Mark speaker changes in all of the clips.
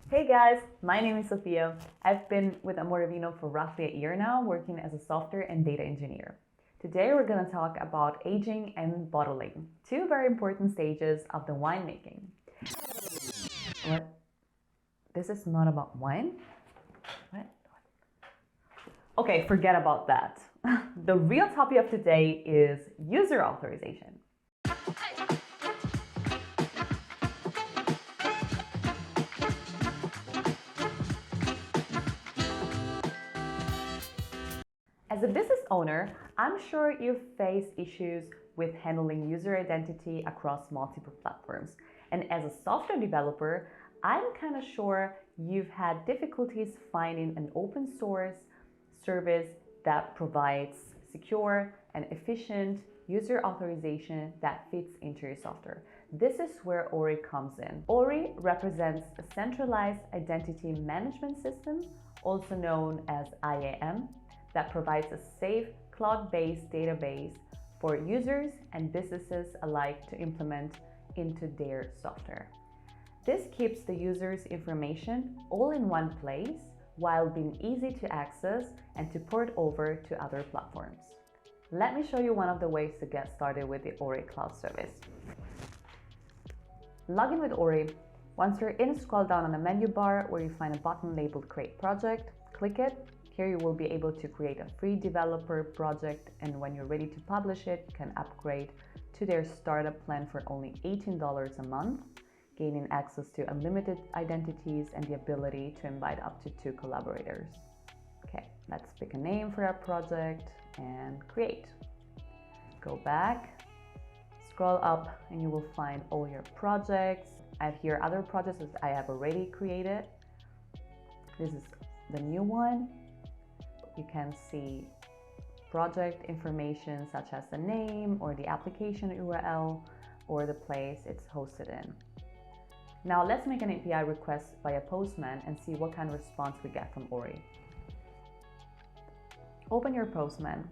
Speaker 1: Hey guys, my name is Sophia. I've been with Ory for roughly a year now, working as a software and data engineer. Today we're going to talk about aging and bottling, two very important stages of the winemaking. What? This is not about wine? What? Okay, forget about that. The real topic of today is user authorization. As a business owner, I'm sure you've faced issues with handling user identity across multiple platforms. And as a software developer, I'm kind of sure you've had difficulties finding an open source service that provides secure and efficient user authorization that fits into your software. This is where Ory comes in. Ory represents a centralized identity management system, also known as IAM, that provides a safe cloud-based database for users and businesses alike to implement into their software. This keeps the user's information all in one place while being easy to access and to port over to other platforms. Let me show you one of the ways to get started with the Ory Cloud Service. Log in with Ory. Once you're in, scroll down on the menu bar where you find a button labeled Create Project. Click it. Here you will be able to create a free developer project, and when you're ready to publish it, you can upgrade to their startup plan for only $18 a month, gaining access to unlimited identities and the ability to invite up to 2 collaborators. Okay, let's pick a name for our project and create. Go back, scroll up, and you will find all your projects. I have here other projects that I have already created. This is the new one. You can see project information such as the name or the application URL or the place it's hosted in. Now let's make an API request via Postman and see what kind of response we get from Ory. Open your Postman.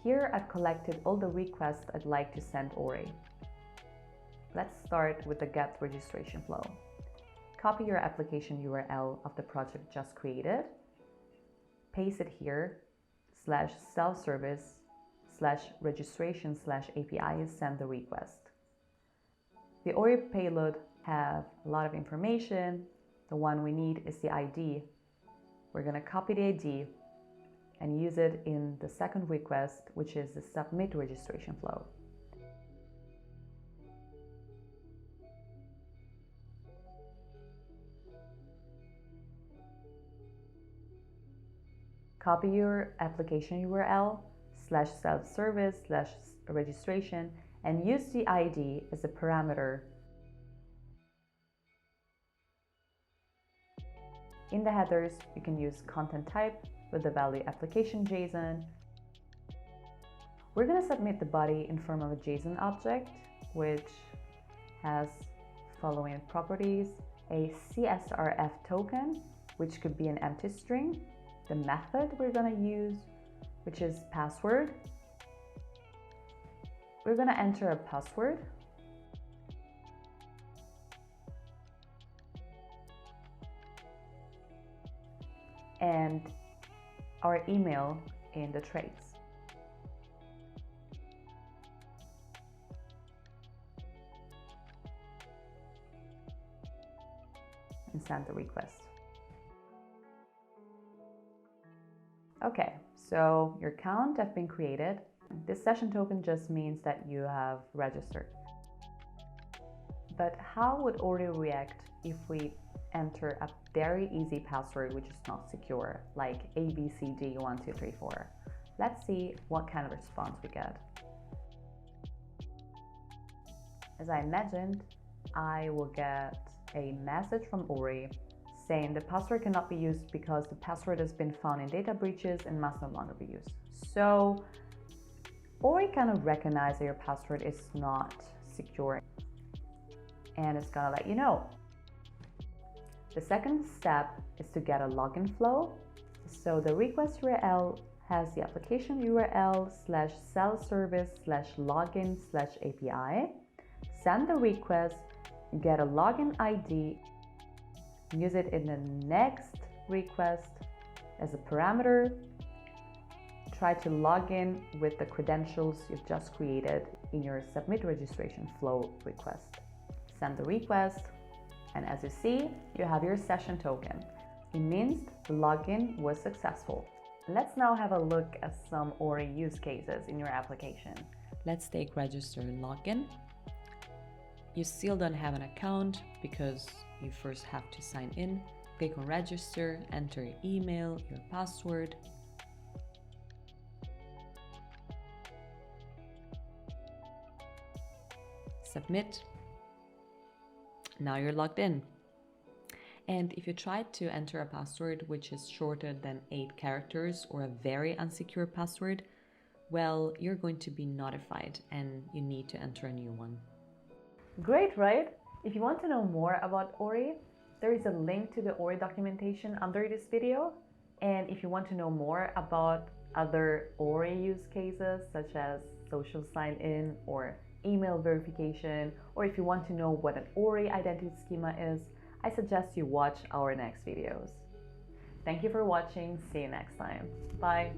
Speaker 1: Here I've collected all the requests I'd like to send Ory. Let's start with the get registration flow. Copy your application URL of the project just created. Paste it here, /self-service/registration/API, send the request. The Ory payload have a lot of information. The one we need is the ID. We're going to copy the ID and use it in the second request, which is the submit registration flow. Copy your application URL /self-service/registration and use the ID as a parameter. In the headers, you can use content type with the value application JSON. We're going to submit the body in form of a JSON object, which has following properties: a CSRF token, which could be an empty string, the method we're going to use, which is password. We're going to enter a password. And our email in the traits. And send the request. Okay, so your account has been created. This session token just means that you have registered. But how would Ory react if we enter a very easy password which is not secure, like ABCD1234? Let's see what kind of response we get. As I imagined, I will get a message from Ory saying the password cannot be used because the password has been found in data breaches and must no longer be used. So Ory kind of recognizes that your password is not secure and it's gonna let you know. The second step is to get a login flow. So the request URL has the application URL /self-service/login/API. Send the request, get a login ID, use it in the next request as a parameter. Try to log in with the credentials you've just created in your submit registration flow request. Send the request, and as you see, you have your session token. It means the login was successful. Let's now have a look at some Ory use cases in your application. Let's take register and login. You still don't have an account because you first have to sign in. Click on register, enter your email, your password. Submit. Now you're logged in. And if you try to enter a password which is shorter than 8 characters or a very unsecure password, well, you're going to be notified and you need to enter a new one. Great, right? If you want to know more about Ory, there is a link to the Ory documentation under this video. And if you want to know more about other Ory use cases such as social sign-in or email verification, or if you want to know what an Ory identity schema is, I suggest you watch our next videos. Thank you for watching. See you next time. Bye.